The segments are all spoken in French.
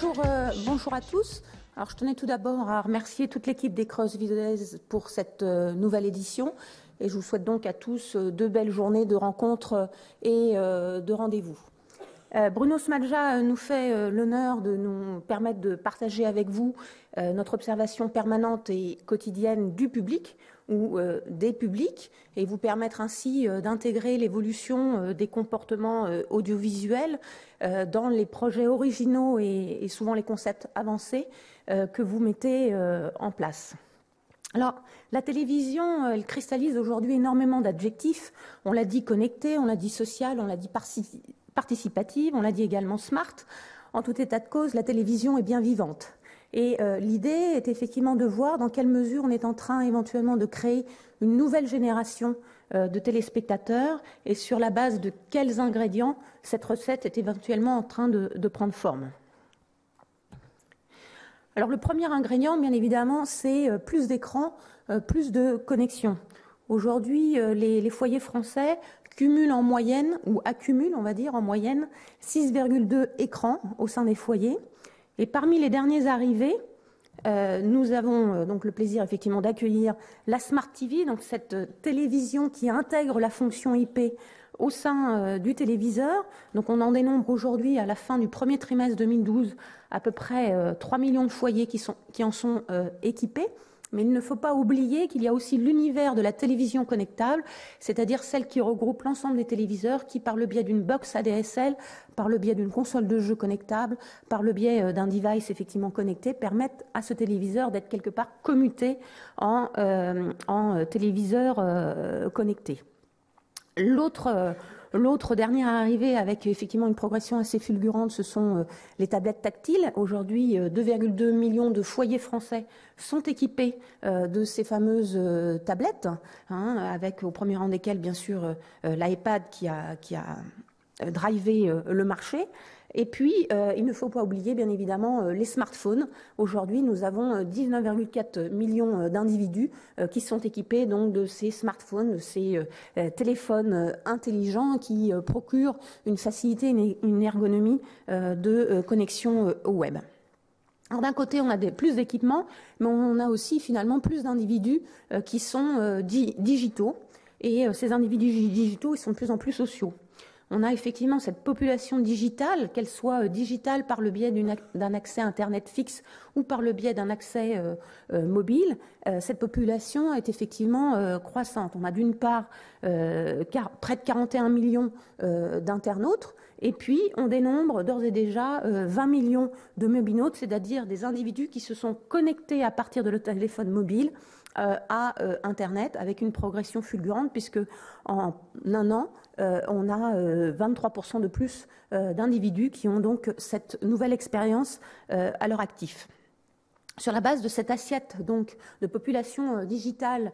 Bonjour à tous. Alors, je tenais tout d'abord à remercier toute l'équipe des Creuses Villaises pour cette nouvelle édition. Et je vous souhaite donc à tous de belles journées de rencontres et de rendez-vous. Bruno Smadja nous fait l'honneur de nous permettre de partager avec vous notre observation permanente et quotidienne du public ou des publics et vous permettre ainsi d'intégrer l'évolution des comportements audiovisuels dans les projets originaux et souvent les concepts avancés que vous mettez en place. Alors, la télévision, elle cristallise aujourd'hui énormément d'adjectifs. On l'a dit connectée, on l'a dit sociale, on l'a dit participative, on l'a dit également smart. En tout état de cause, la télévision est bien vivante. Et l'idée est effectivement de voir dans quelle mesure on est en train éventuellement de créer une nouvelle génération de téléspectateurs et sur la base de quels ingrédients cette recette est éventuellement en train de prendre forme. Alors le premier ingrédient, bien évidemment, c'est plus d'écran, plus de connexion. Aujourd'hui, les foyers français cumulent en moyenne, ou accumulent, on va dire, en moyenne, 6,2 écrans au sein des foyers. Et parmi les derniers arrivés, nous avons donc le plaisir effectivement d'accueillir la Smart TV, donc cette télévision qui intègre la fonction IP au sein du téléviseur. Donc on en dénombre aujourd'hui, à la fin du premier trimestre 2012, à peu près 3 millions de foyers qui en sont équipés. Mais il ne faut pas oublier qu'il y a aussi l'univers de la télévision connectable, c'est-à-dire celle qui regroupe l'ensemble des téléviseurs qui, par le biais d'une box ADSL, par le biais d'une console de jeu connectable, par le biais d'un device effectivement connecté, permettent à ce téléviseur d'être quelque part commuté en téléviseur connecté. L'autre dernière arrivée avec effectivement une progression assez fulgurante, ce sont les tablettes tactiles. Aujourd'hui, 2,2 millions de foyers français sont équipés de ces fameuses tablettes, avec au premier rang desquelles, bien sûr, l'iPad qui a drivé le marché. Et puis, il ne faut pas oublier, bien évidemment, les smartphones. Aujourd'hui, nous avons 19,4 millions d'individus qui sont équipés donc de ces smartphones, de ces téléphones intelligents qui procurent une facilité, une ergonomie de connexion au web. Alors d'un côté, on a plus d'équipements, mais on a aussi finalement plus d'individus qui sont digitaux. Et ces individus digitaux, ils sont de plus en plus sociaux. On a effectivement cette population digitale, qu'elle soit digitale par le biais d'un accès Internet fixe ou par le biais d'un accès mobile. Cette population est effectivement croissante. On a d'une part près de 41 millions d'internautes, et puis on dénombre d'ores et déjà 20 millions de mobinautes, c'est-à-dire des individus qui se sont connectés à partir de leur téléphone mobile à Internet, avec une progression fulgurante, puisque en un an, on a 23% de plus d'individus qui ont donc cette nouvelle expérience à leur actif. Sur la base de cette assiette donc de population digitale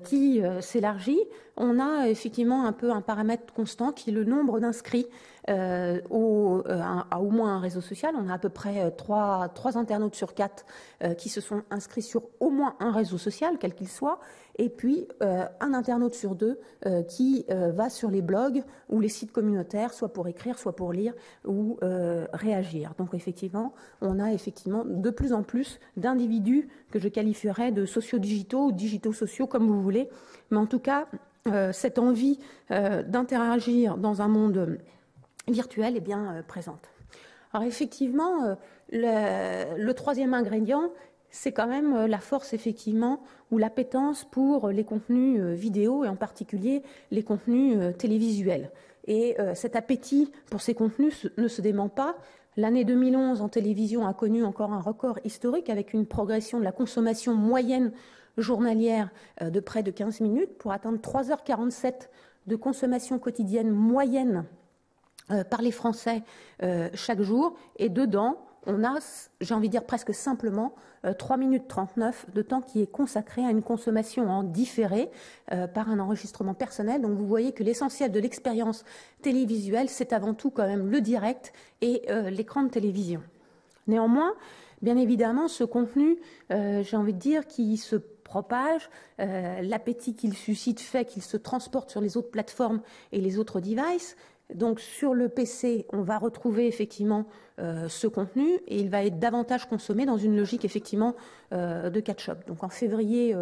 qui s'élargit, on a effectivement un peu un paramètre constant qui est le nombre d'inscrits à au moins un réseau social. On a à peu près 3 internautes sur 4 qui se sont inscrits sur au moins un réseau social, quel qu'il soit, et puis un internaute sur 2 qui va sur les blogs ou les sites communautaires, soit pour écrire, soit pour lire ou réagir. Donc effectivement, on a effectivement de plus en plus d'individus que je qualifierais de sociodigitaux ou digitaux-sociaux, comme vous voulez. Mais en tout cas, cette envie d'interagir dans un monde virtuel est bien présente. Alors effectivement, le troisième ingrédient, c'est quand même la force effectivement ou l'appétence pour les contenus vidéo et en particulier les contenus télévisuels. Et cet appétit pour ces contenus ne se dément pas. L'année 2011 en télévision a connu encore un record historique avec une progression de la consommation moyenne journalière de près de 15 minutes pour atteindre 3h47 de consommation quotidienne moyenne par les Français chaque jour. Et dedans, on a, j'ai envie de dire presque simplement, 3 minutes 39 de temps qui est consacré à une consommation en différé par un enregistrement personnel. Donc vous voyez que l'essentiel de l'expérience télévisuelle, c'est avant tout quand même le direct et l'écran de télévision. Néanmoins, bien évidemment, ce contenu, j'ai envie de dire, qui se propage, l'appétit qu'il suscite fait qu'il se transporte sur les autres plateformes et les autres devices. Donc sur le PC, on va retrouver effectivement ce contenu et il va être davantage consommé dans une logique effectivement de catch-up. Donc en février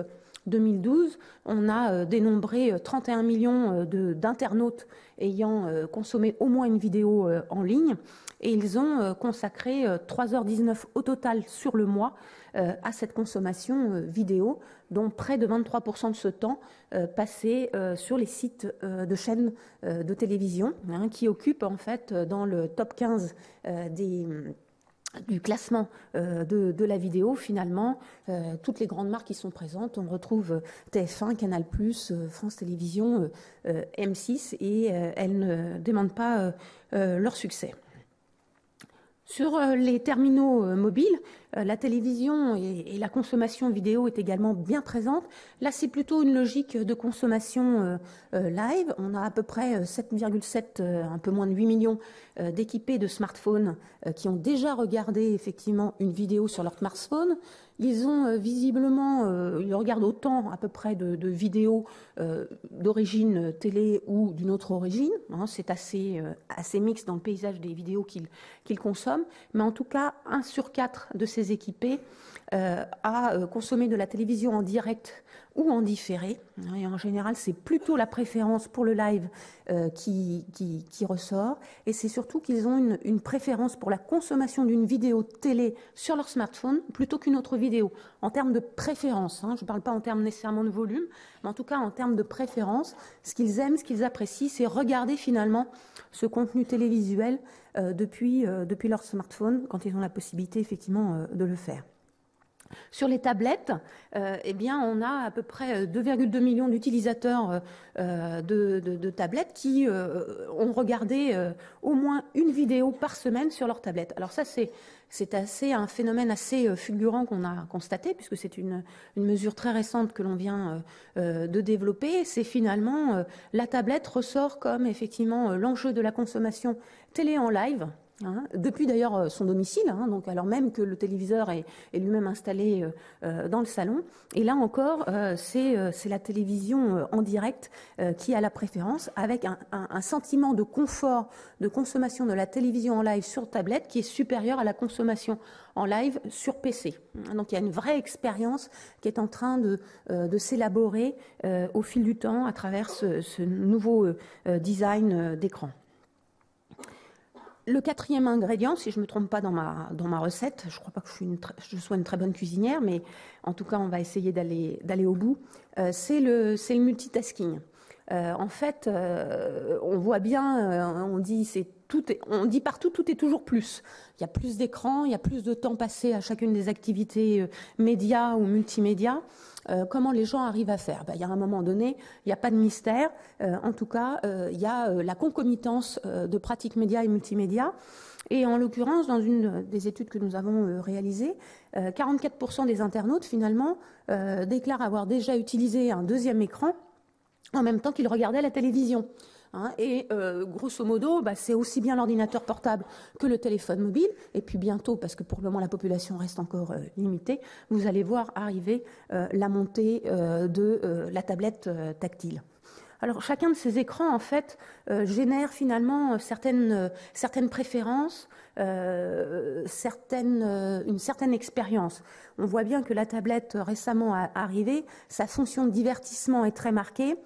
2012, on a dénombré 31 millions d'internautes ayant consommé au moins une vidéo en ligne et ils ont consacré 3h19 au total sur le mois à cette consommation vidéo, dont près de 23% de ce temps passé sur les sites de chaînes de télévision, qui occupent en fait dans le top 15 du classement de la vidéo, finalement, toutes les grandes marques qui sont présentes. On retrouve TF1, Canal+, France Télévisions, M6, et elles ne demandent pas leur succès. Sur les terminaux mobiles, la télévision et la consommation vidéo est également bien présente. Là, c'est plutôt une logique de consommation live. On a à peu près 7,7, un peu moins de 8 millions d'équipés de smartphones qui ont déjà regardé effectivement une vidéo sur leur smartphone. Ils ont visiblement, ils regardent autant à peu près de vidéos d'origine télé ou d'une autre origine. C'est assez mixte dans le paysage des vidéos qu'ils consomment. Mais en tout cas, 1 sur 4 de ces équipés a consommé de la télévision en direct ou en différé. Et en général, c'est plutôt la préférence pour le live qui ressort. Et c'est surtout qu'ils ont une préférence pour la consommation d'une vidéo télé sur leur smartphone plutôt qu'une autre vidéo. En termes de préférence, je ne parle pas en termes nécessairement de volume, mais en tout cas en termes de préférence, ce qu'ils aiment, ce qu'ils apprécient, c'est regarder finalement ce contenu télévisuel depuis leur smartphone quand ils ont la possibilité effectivement de le faire. Sur les tablettes, eh bien, on a à peu près 2,2 millions d'utilisateurs de tablettes qui ont regardé au moins une vidéo par semaine sur leur tablette. Alors ça, c'est un phénomène assez fulgurant qu'on a constaté, puisque c'est une mesure très récente que l'on vient de développer. C'est finalement la tablette ressort comme effectivement l'enjeu de la consommation télé en live. Depuis d'ailleurs son domicile, donc alors même que le téléviseur est lui-même installé dans le salon. Et là encore, c'est la télévision en direct qui a la préférence, avec un sentiment de confort de consommation de la télévision en live sur tablette qui est supérieur à la consommation en live sur PC. Donc il y a une vraie expérience qui est en train de s'élaborer au fil du temps à travers ce nouveau design d'écran. Le quatrième ingrédient, si je ne me trompe pas dans ma recette, je ne crois pas que je sois une très bonne cuisinière, mais en tout cas, on va essayer d'aller au bout, c'est le multitasking. En fait, on voit bien, on dit partout, tout est toujours plus. Il y a plus d'écran, il y a plus de temps passé à chacune des activités médias ou multimédia. Comment les gens arrivent à faire? Il y a un moment donné, il n'y a pas de mystère. En tout cas, il y a la concomitance de pratiques médias et multimédia. Et en l'occurrence, dans une des études que nous avons réalisées, 44% des internautes, finalement, déclarent avoir déjà utilisé un deuxième écran en même temps qu'ils regardaient la télévision. Et grosso modo, c'est aussi bien l'ordinateur portable que le téléphone mobile. Et puis bientôt, parce que pour le moment la population reste encore limitée, vous allez voir arriver la montée de la tablette tactile. Alors chacun de ces écrans, en fait, génère finalement certaines préférences, une certaine expérience. On voit bien que la tablette récemment arrivée, sa fonction de divertissement est très marquée,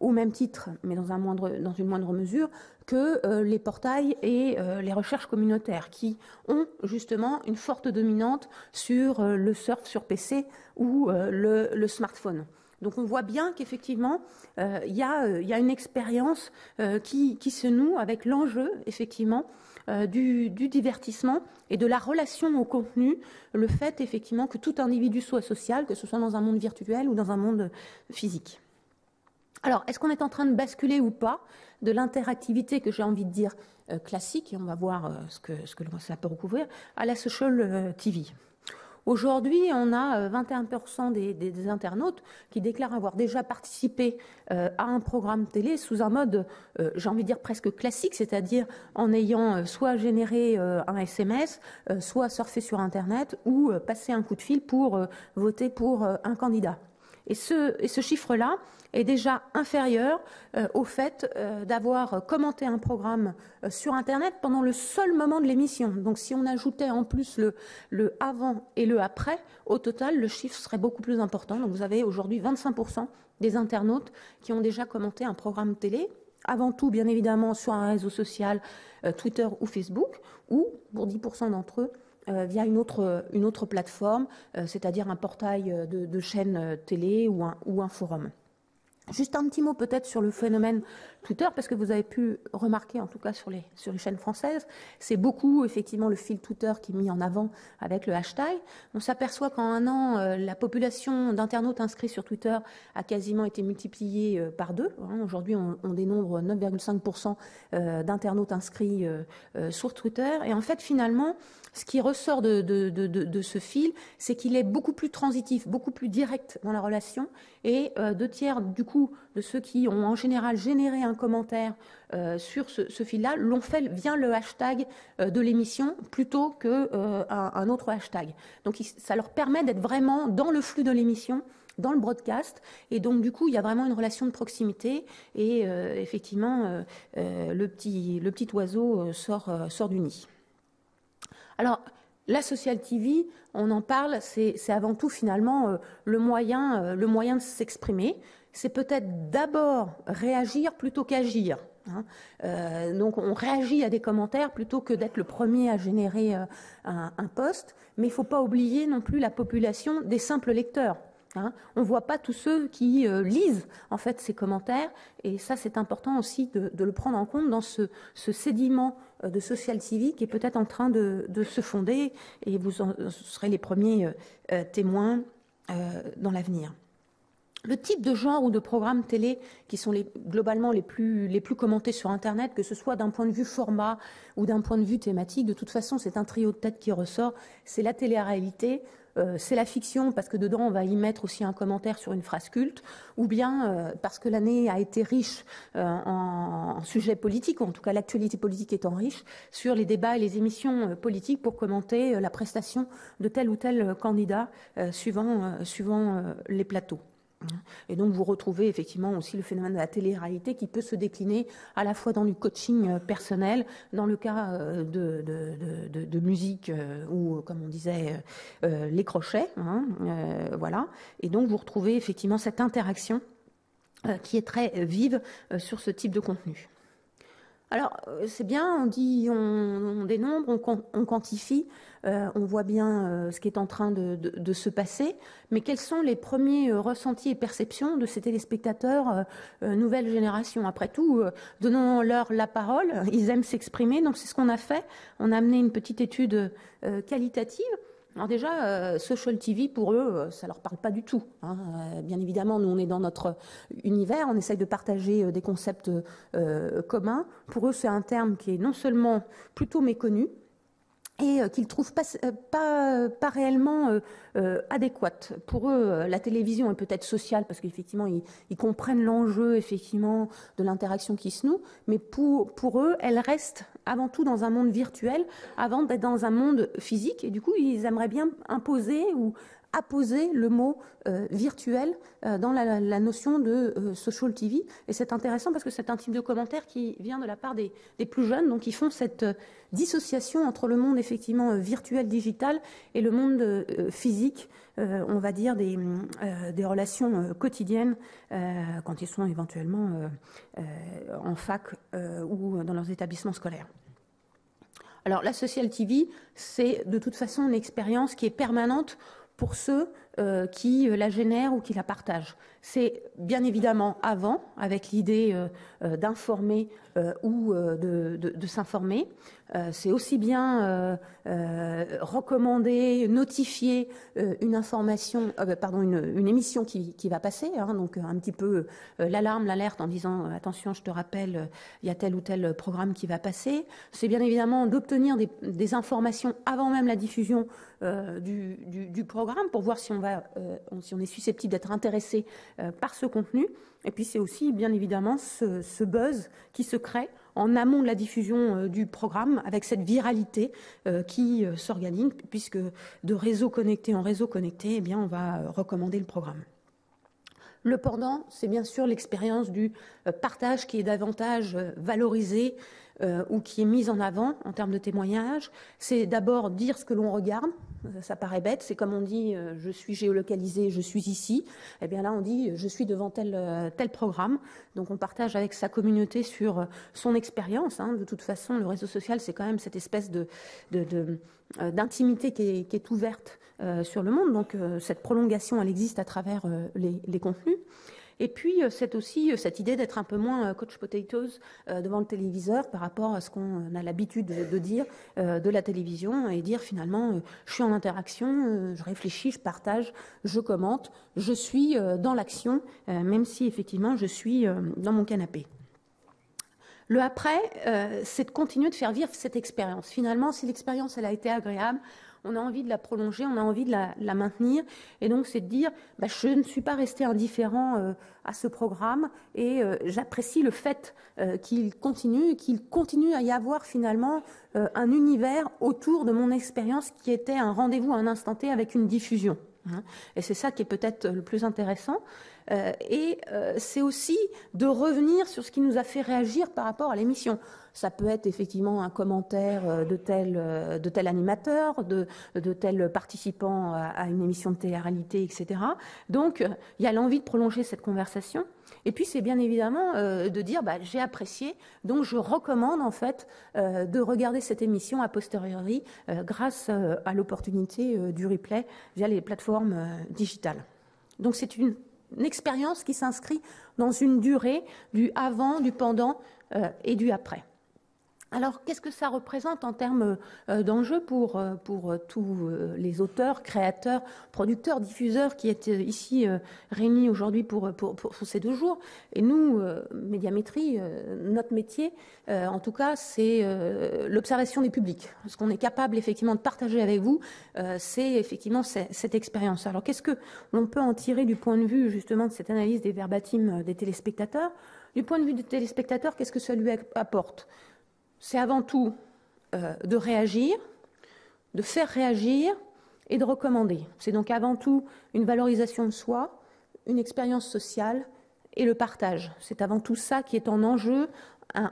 au même titre, mais dans une moindre mesure, que les portails et les recherches communautaires, qui ont justement une forte dominante sur le surf sur PC ou le smartphone. Donc on voit bien qu'effectivement, il y a une expérience qui se noue avec l'enjeu, effectivement, du divertissement et de la relation au contenu, le fait, effectivement, que tout individu soit social, que ce soit dans un monde virtuel ou dans un monde physique. Alors, est-ce qu'on est en train de basculer ou pas de l'interactivité que j'ai envie de dire classique, et on va voir ce que ça peut recouvrir, à la social TV? Aujourd'hui, on a 21% des internautes qui déclarent avoir déjà participé à un programme télé sous un mode, j'ai envie de dire presque classique, c'est-à-dire en ayant soit généré un SMS, soit surfé sur Internet ou passé un coup de fil pour voter pour un candidat. Et ce chiffre-là est déjà inférieur au fait d'avoir commenté un programme sur Internet pendant le seul moment de l'émission. Donc si on ajoutait en plus le avant et le après, au total, le chiffre serait beaucoup plus important. Donc vous avez aujourd'hui 25% des internautes qui ont déjà commenté un programme télé, avant tout bien évidemment sur un réseau social, Twitter ou Facebook, ou pour 10% d'entre eux, via une autre plateforme, c'est-à-dire un portail de chaîne télé ou un forum. Juste un petit mot peut-être sur le phénomène Twitter, parce que vous avez pu remarquer, en tout cas sur les chaînes françaises, c'est beaucoup effectivement le fil Twitter qui est mis en avant avec le hashtag. On s'aperçoit qu'en un an, la population d'internautes inscrits sur Twitter a quasiment été multipliée par 2. Aujourd'hui, on dénombre 9,5% d'internautes inscrits sur Twitter. Et en fait, finalement, ce qui ressort de ce fil, c'est qu'il est beaucoup plus transitif, beaucoup plus direct dans la relation. Et 2 tiers du coup de ceux qui ont en général généré un commentaire sur ce fil-là l'ont fait via le hashtag de l'émission plutôt qu'un autre hashtag. Donc ça leur permet d'être vraiment dans le flux de l'émission, dans le broadcast, et donc du coup il y a vraiment une relation de proximité et effectivement le petit oiseau sort du nid. Alors, la Social TV, on en parle, c'est avant tout finalement le moyen de s'exprimer. C'est peut-être d'abord réagir plutôt qu'agir. Donc on réagit à des commentaires plutôt que d'être le premier à générer un post. Mais il ne faut pas oublier non plus la population des simples lecteurs. On ne voit pas tous ceux qui lisent en fait ces commentaires, et ça c'est important aussi de le prendre en compte dans ce sédiment de Social TV qui est peut-être en train de se fonder, et vous serez les premiers témoins dans l'avenir. Le type de genre ou de programme télé qui sont globalement les plus commentés sur Internet, que ce soit d'un point de vue format ou d'un point de vue thématique, de toute façon c'est un trio de tête qui ressort, c'est la télé-réalité, c'est la fiction parce que dedans on va y mettre aussi un commentaire sur une phrase culte, ou bien parce que l'année a été riche en sujets politiques, ou en tout cas l'actualité politique étant riche, sur les débats et les émissions politiques pour commenter la prestation de tel ou tel candidat suivant les plateaux. Et donc vous retrouvez effectivement aussi le phénomène de la télé-réalité qui peut se décliner à la fois dans du coaching personnel, dans le cas de musique ou comme on disait les crochets, voilà. Et donc vous retrouvez effectivement cette interaction qui est très vive sur ce type de contenu. Alors, c'est bien, on dénombre, on quantifie, on voit bien ce qui est en train de se passer, mais quels sont les premiers ressentis et perceptions de ces téléspectateurs nouvelle génération? Après tout, donnons-leur la parole, ils aiment s'exprimer, donc c'est ce qu'on a fait. On a amené une petite étude qualitative. Alors déjà, Social TV, pour eux, ça leur parle pas du tout. Bien évidemment, nous, on est dans notre univers, on essaye de partager des concepts communs. Pour eux, c'est un terme qui est non seulement plutôt méconnu, et qu'ils ne trouvent pas réellement adéquate. Pour eux, la télévision est peut-être sociale, parce qu'effectivement, ils comprennent l'enjeu effectivement de l'interaction qui se noue, mais pour eux, elle reste avant tout dans un monde virtuel, avant d'être dans un monde physique, et du coup, ils aimeraient bien imposer ou apposer le mot virtuel dans la notion de Social TV. Et c'est intéressant parce que c'est un type de commentaire qui vient de la part des plus jeunes, donc ils font cette dissociation entre le monde effectivement virtuel, digital, et le monde physique, on va dire des relations quotidiennes quand ils sont éventuellement en fac ou dans leurs établissements scolaires. Alors la Social TV, c'est de toute façon une expérience qui est permanente pour ceux qui la génèrent ou qui la partagent. C'est bien évidemment avant, avec l'idée d'informer ou de s'informer. C'est aussi bien recommander, notifier une information, une émission qui va passer, donc un petit peu l'alarme, l'alerte en disant attention, je te rappelle, il y a tel ou tel programme qui va passer. C'est bien évidemment d'obtenir des informations avant même la diffusion du programme pour voir si on est susceptible d'être intéressé par ce contenu. Et puis c'est aussi bien évidemment ce buzz qui se crée en amont de la diffusion du programme avec cette viralité qui s'organise, puisque de réseau connecté en réseau connecté, eh bien, on va recommander le programme. Le pendant, c'est bien sûr l'expérience du partage qui est davantage valorisé ou qui est mise en avant en termes de témoignage. C'est d'abord dire ce que l'on regarde. Ça paraît bête, c'est comme on dit je suis géolocalisé, je suis ici. Eh bien là on dit je suis devant tel programme. Donc on partage avec sa communauté sur son expérience. De toute façon, le réseau social, c'est quand même cette espèce d'intimité qui est ouverte sur le monde. Donc cette prolongation, elle existe à travers les contenus. Et puis, c'est aussi cette idée d'être un peu moins coach potatoes devant le téléviseur par rapport à ce qu'on a l'habitude de dire de la télévision et dire finalement, je suis en interaction, je réfléchis, je partage, je commente, je suis dans l'action, même si effectivement je suis dans mon canapé. Le après, c'est de continuer de faire vivre cette expérience. Finalement, si l'expérience elle a été agréable, on a envie de la prolonger, on a envie de la maintenir. Et donc, c'est de dire, je ne suis pas resté indifférent à ce programme et j'apprécie le fait qu'il continue à y avoir finalement un univers autour de mon expérience qui était un rendez-vous à un instant T avec une diffusion. Et c'est ça qui est peut-être le plus intéressant. C'est aussi de revenir sur ce qui nous a fait réagir par rapport à l'émission. Ça peut être effectivement un commentaire de tel animateur, de tel participant à une émission de télé-réalité, etc. Donc, il y a l'envie de prolonger cette conversation. Et puis, c'est bien évidemment de dire j'ai apprécié, donc je recommande en fait de regarder cette émission a posteriori grâce à l'opportunité du replay via les plateformes digitales. Donc, c'est une expérience qui s'inscrit dans une durée du avant, du pendant et du après. Alors, qu'est-ce que ça représente en termes d'enjeux pour tous les auteurs, créateurs, producteurs, diffuseurs qui étaient ici réunis aujourd'hui pour ces 2 jours? Et nous, Médiamétrie, notre métier, en tout cas, c'est l'observation des publics. Ce qu'on est capable effectivement de partager avec vous, c'est effectivement cette expérience. Alors, qu'est-ce que l'on peut en tirer du point de vue justement de cette analyse des verbatims des téléspectateurs? Du point de vue des téléspectateurs, qu'est-ce que ça lui apporte? C'est avant tout de réagir, de faire réagir et de recommander. C'est donc avant tout une valorisation de soi, une expérience sociale et le partage. C'est avant tout ça qui est en enjeu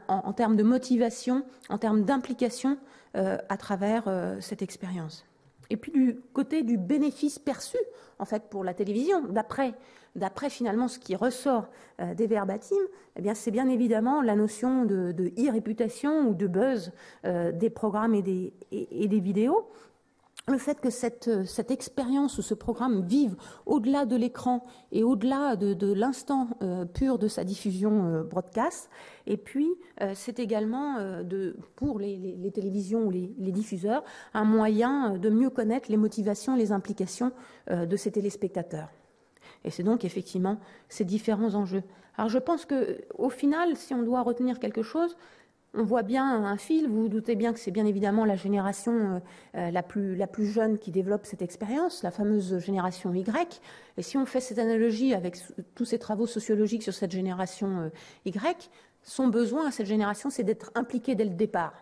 en termes de motivation, en termes d'implication à travers cette expérience. Et puis du côté du bénéfice perçu en fait pour la télévision, d'après finalement ce qui ressort des verbatims, eh bien c'est bien évidemment la notion de e-réputation ou de buzz des programmes et des vidéos. Le fait que cette expérience ou ce programme vive au-delà de l'écran et au-delà de l'instant pur de sa diffusion broadcast. Et puis, c'est également, pour les télévisions ou les diffuseurs, un moyen de mieux connaître les motivations, les implications de ces téléspectateurs. Et c'est donc effectivement ces différents enjeux. Alors je pense qu'au final, si on doit retenir quelque chose, on voit bien un fil, vous vous doutez bien que c'est bien évidemment la génération la plus jeune qui développe cette expérience, la fameuse génération Y. Et si on fait cette analogie avec tous ces travaux sociologiques sur cette génération Y, son besoin à cette génération, c'est d'être impliqué dès le départ.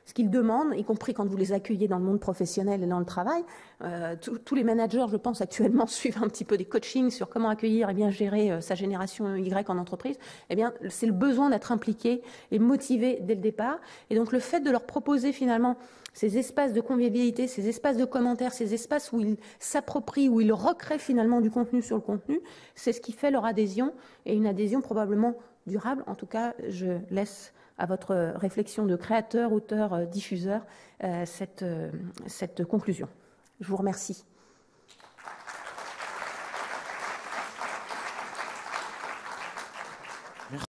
Ce qu'ils demandent, y compris quand vous les accueillez dans le monde professionnel et dans le travail, tous les managers, je pense, actuellement suivent un petit peu des coachings sur comment accueillir et bien gérer sa génération Y en entreprise. Eh bien, c'est le besoin d'être impliqué et motivé dès le départ. Et donc, le fait de leur proposer finalement ces espaces de convivialité, ces espaces de commentaires, ces espaces où ils s'approprient, où ils recréent finalement du contenu sur le contenu, c'est ce qui fait leur adhésion, et une adhésion probablement durable. En tout cas, je laisse à votre réflexion de créateur, auteur, diffuseur, cette conclusion. Je vous remercie.